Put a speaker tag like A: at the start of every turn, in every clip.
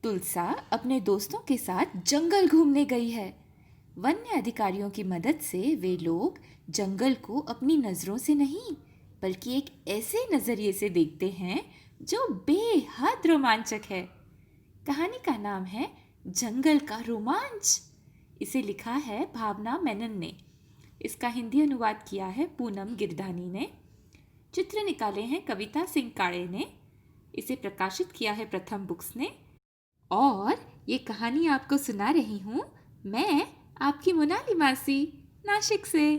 A: तुलसा अपने दोस्तों के साथ जंगल घूमने गई है। वन्य अधिकारियों की मदद से वे लोग जंगल को अपनी नजरों से नहीं, बल्कि एक ऐसे नजरिए से देखते हैं जो बेहद रोमांचक है। कहानी का नाम है जंगल का रोमांच। इसे लिखा है भावना मेनन ने। इसका हिंदी अनुवाद किया है पूनम गिरधानी ने। चित्र निकाले हैं कविता सिंह काड़े ने। इसे प्रकाशित किया है प्रथम बुक्स ने। और ये कहानी आपको सुना रही हूँ मैं, आपकी मोनाली मासी, नासिक से।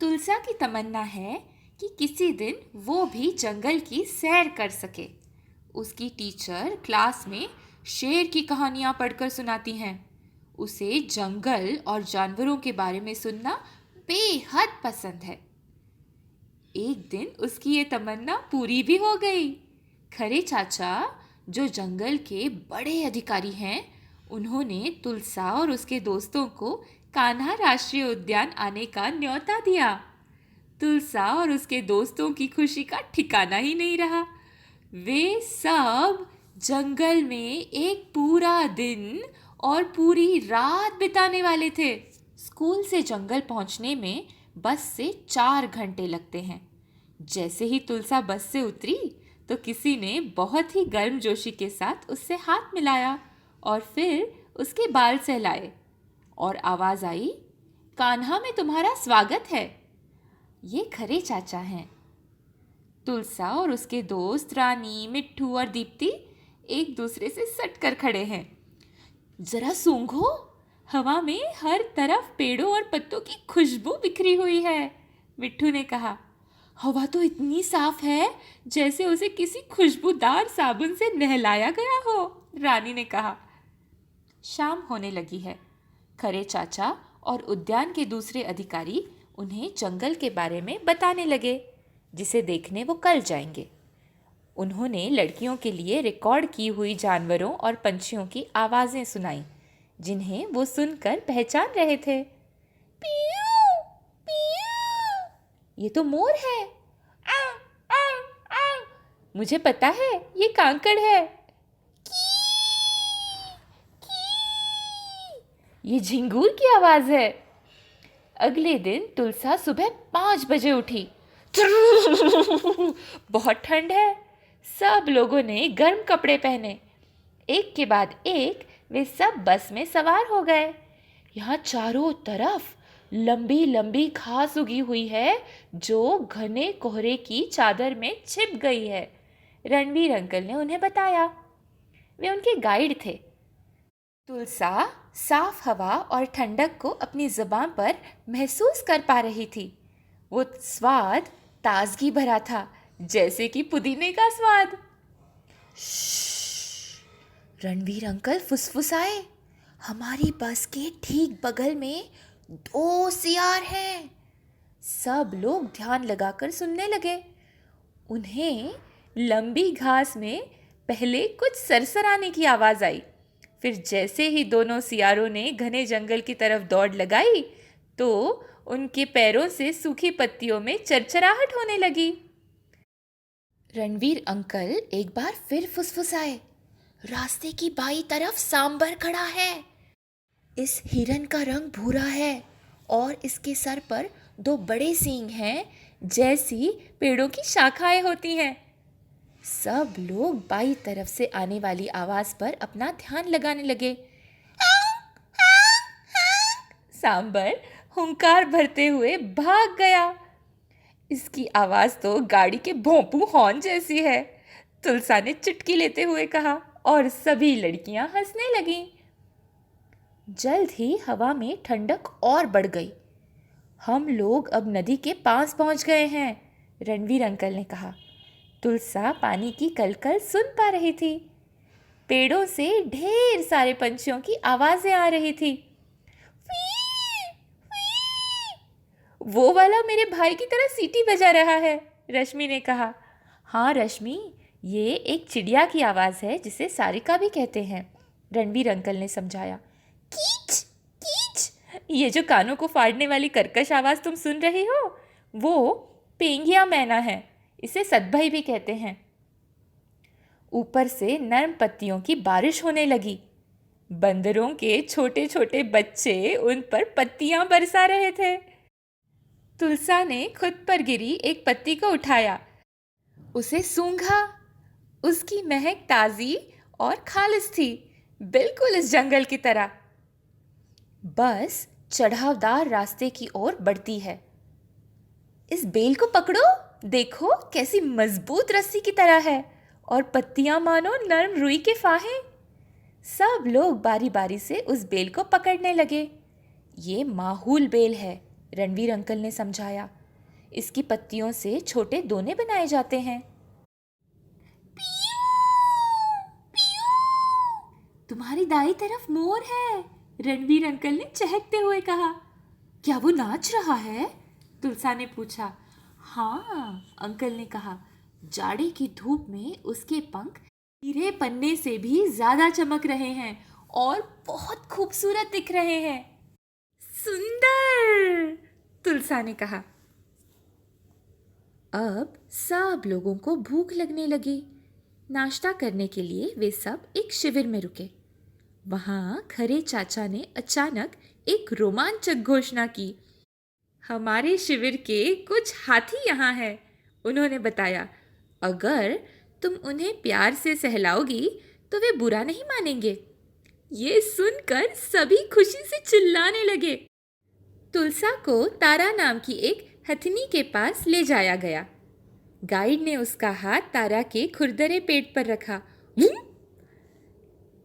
A: तुलसा की तमन्ना है कि किसी दिन वो भी जंगल की सैर कर सके। उसकी टीचर क्लास में शेर की कहानियाँ पढ़कर सुनाती हैं। उसे जंगल और जानवरों के बारे में सुनना बेहद पसंद है। एक दिन उसकी ये तमन्ना पूरी भी हो गई। खरे चाचा, जो जंगल के बड़े अधिकारी हैं, उन्होंने तुलसा और उसके दोस्तों को कान्हा राष्ट्रीय उद्यान आने का न्योता दिया। तुलसा और उसके दोस्तों की खुशी का ठिकाना ही नहीं रहा। वे सब जंगल में एक पूरा दिन और पूरी रात बिताने वाले थे। स्कूल से जंगल पहुंचने में बस से 4 घंटे लगते हैं। जैसे ही तुलसा बस से उतरी तो किसी ने बहुत ही गर्मजोशी के साथ उससे हाथ मिलाया और फिर उसके बाल सहलाए और आवाज आई, कान्हा में तुम्हारा स्वागत है। ये खरे चाचा हैं। तुलसा और उसके दोस्त रानी, मिट्ठू और दीप्ति एक दूसरे से सट कर खड़े हैं। जरा सूंघो, हवा में हर तरफ पेड़ों और पत्तों की खुशबू बिखरी हुई है, मिट्ठू ने कहा। हवा तो इतनी साफ है जैसे उसे किसी खुशबूदार साबुन से नहलाया गया हो, रानी ने कहा। शाम होने लगी है। खरे चाचा और उद्यान के दूसरे अधिकारी उन्हें जंगल के बारे में बताने लगे, जिसे देखने वो कल जाएंगे। उन्होंने लड़कियों के लिए रिकॉर्ड की हुई जानवरों और पंछियों की आवाज़ें सुनाई, जिन्हें वो सुनकर पहचान रहे थे। पियू, पियू, ये तो मोर है। आउ, आउ, आउ, मुझे पता है ये कांकड़ है। की, की, ये झिंगूर की आवाज़ है। अगले दिन तुलसा सुबह 5 बजे उठी। बहुत ठंड है। सब लोगों ने गर्म कपड़े पहने। एक के बाद एक वे सब बस में सवार हो गए। यहाँ चारों तरफ लंबी लंबी घास उगी हुई है जो घने कोहरे की चादर में छिप गई है, रणवीर अंकल ने उन्हें बताया। वे उनके गाइड थे। तुलसा साफ हवा और ठंडक को अपनी जुबान पर महसूस कर पा रही थी। वो स्वाद ताजगी भरा था, जैसे कि पुदीने का स्वाद। रणवीर अंकल फुसफुसाए, हमारी बस के ठीक बगल में 2 सियार हैं। सब लोग ध्यान लगाकर सुनने लगे। उन्हें लंबी घास में पहले कुछ सरसराने की आवाज आई। फिर जैसे ही दोनों सियारों ने घने जंगल की तरफ दौड़ लगाई तो उनके पैरों से सूखी पत्तियों में चरचराहट होने लगी। रणवीर अंकल एक बार फिर फुसफुसाए, रास्ते की बाईं तरफ सांबर खड़ा है। इस हिरन का रंग भूरा है और इसके सर पर 2 बड़े सींग हैं, जैसी पेड़ों की शाखाएं होती हैं। सब लोग बाईं तरफ से आने वाली आवाज पर अपना ध्यान लगाने लगे। सांबर हुंकार भरते हुए भाग गया। इसकी आवाज तो गाड़ी के भोंपू हॉर्न जैसी है, तुलसा ने चुटकी लेते हुए कहा, और सभी लड़कियां हंसने लगीं। जल्द ही हवा में ठंडक और बढ़ गई। हम लोग अब नदी के पास पहुंच गए हैं, रणवीर अंकल ने कहा। तुलसा पानी की कलकल सुन पा रही थी। पेड़ों से ढेर सारे पंछियों की आवाजें आ रही थी। वो वाला मेरे भाई की तरह सीटी बजा रहा है, रश्मि ने कहा। हाँ रश्मि, ये एक चिड़िया की आवाज़ है जिसे सारिका भी कहते हैं, रणवीर अंकल ने समझाया। कीच कीच, ये जो कानों को फाड़ने वाली कर्कश आवाज़ तुम सुन रही हो वो पेंगिया मैना है, इसे सतभई भी कहते हैं। ऊपर से नर्म पत्तियों की बारिश होने लगी। बंदरों के छोटे छोटे बच्चे उन पर पत्तियां बरसा रहे थे। तुलसा ने खुद पर गिरी एक पत्ती को उठाया, उसे सूंघा। उसकी महक ताजी और खालिस थी, बिल्कुल इस जंगल की तरह। बस चढ़ावदार रास्ते की ओर बढ़ती है। इस बेल को पकड़ो, देखो कैसी मजबूत रस्सी की तरह है और पत्तियां मानो नर्म रुई के फाहे। सब लोग बारी बारी से उस बेल को पकड़ने लगे। ये माहूल बेल है, रणवीर अंकल ने समझाया। इसकी पत्तियों से छोटे दोने बनाए जाते हैं। तुम्हारी दाई तरफ मोर है, रणवीर अंकल ने चहकते हुए कहा। क्या वो नाच रहा है? तुलसा ने पूछा। हाँ, अंकल ने कहा। जाड़े की धूप में उसके पंख हीरे पन्ने से भी ज्यादा चमक रहे हैं और बहुत खूबसूरत दिख रहे हैं। सुंदर, तुलसा ने कहा। अब सब लोगों को भूख लगने लगी। नाश्ता करने के लिए वे सब एक शिविर में रुके। वहां खरे चाचा ने अचानक एक रोमांचक घोषणा की। हमारे शिविर के कुछ हाथी यहाँ हैं, उन्होंने बताया। अगर तुम उन्हें प्यार से सहलाओगी तो वे बुरा नहीं मानेंगे। ये सुनकर सभी खुशी से चिल्लाने लगे। तुलसा को तारा नाम की एक हथनी के पास ले जाया गया। गाइड ने उसका हाथ तारा के खुरदरे पेट पर रखा।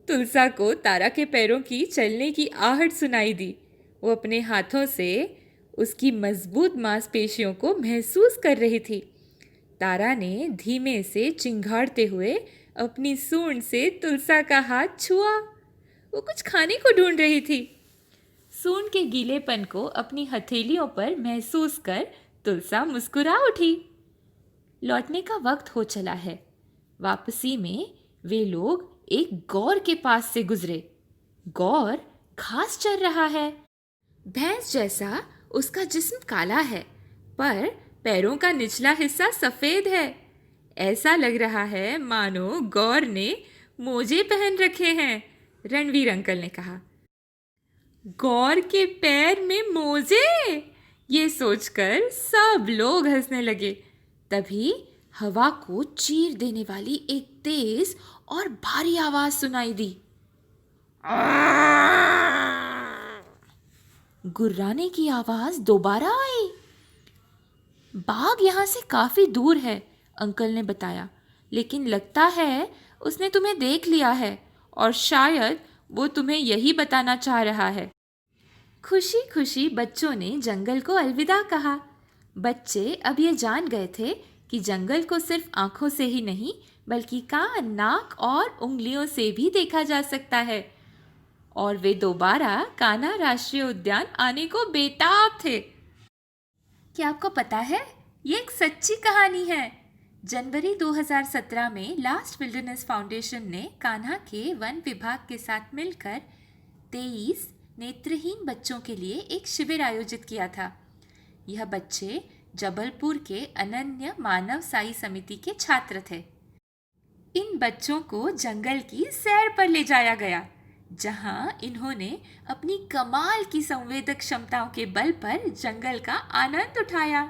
A: तुलसा को तारा के पैरों की चलने की आहट सुनाई दी। वो अपने हाथों से उसकी मजबूत मांसपेशियों को महसूस कर रही थी। तारा ने धीमे से चिंघाड़ते हुए अपनी सूंड से तुलसा का हाथ छुआ। वो कुछ खाने को ढूंढ रही थी। सूंड के गीलेपन को अपनी हथेलियों पर महसूस कर तुलसा मुस्कुरा उठी। लौटने का वक्त हो चला है। वापसी में वे लोग एक गौर के पास से गुजरे। गौर घास चर रहा है। भैंस जैसा उसका जिस्म काला है, पर पैरों का निचला हिस्सा सफेद है। ऐसा लग रहा है मानो गौर ने मोजे पहन रखे हैं, रणवीर अंकल ने कहा। गौर के पैर में मोजे? ये सोचकर सब लोग हंसने लगे। तभी हवा को चीर देने वाली एक तेज और भारी आवाज सुनाई दी। गुर्राने की आवाज दोबारा आई। बाघ यहाँ से काफी दूर है, अंकल ने बताया, लेकिन लगता है उसने तुम्हें देख लिया है और शायद वो तुम्हें यही बताना चाह रहा है। खुशी खुशी बच्चों ने जंगल को अलविदा कहा। बच्चे अब ये जान गए थे कि जंगल को सिर्फ आंखों से ही नहीं बल्कि कान, नाक और उंगलियों से भी देखा जा सकता है। और वे दोबारा कान्हा राष्ट्रीय उद्यान आने को बेताब थे। क्या आपको पता है, ये एक सच्ची कहानी है। जनवरी 2017 में लास्ट विल्डरनेस फाउंडेशन ने कान्हा के वन विभाग के साथ मिलकर 23 नेत्रहीन बच्चों के लिए एक शिविर आयोजित किया था। यह बच्चे जबलपुर के अनन्य मानव साई समिति के छात्र थे। इन बच्चों को जंगल की सैर पर ले जाया गया, जहां इन्होंने अपनी कमाल की संवेदक क्षमताओं के बल पर जंगल का आनंद उठाया।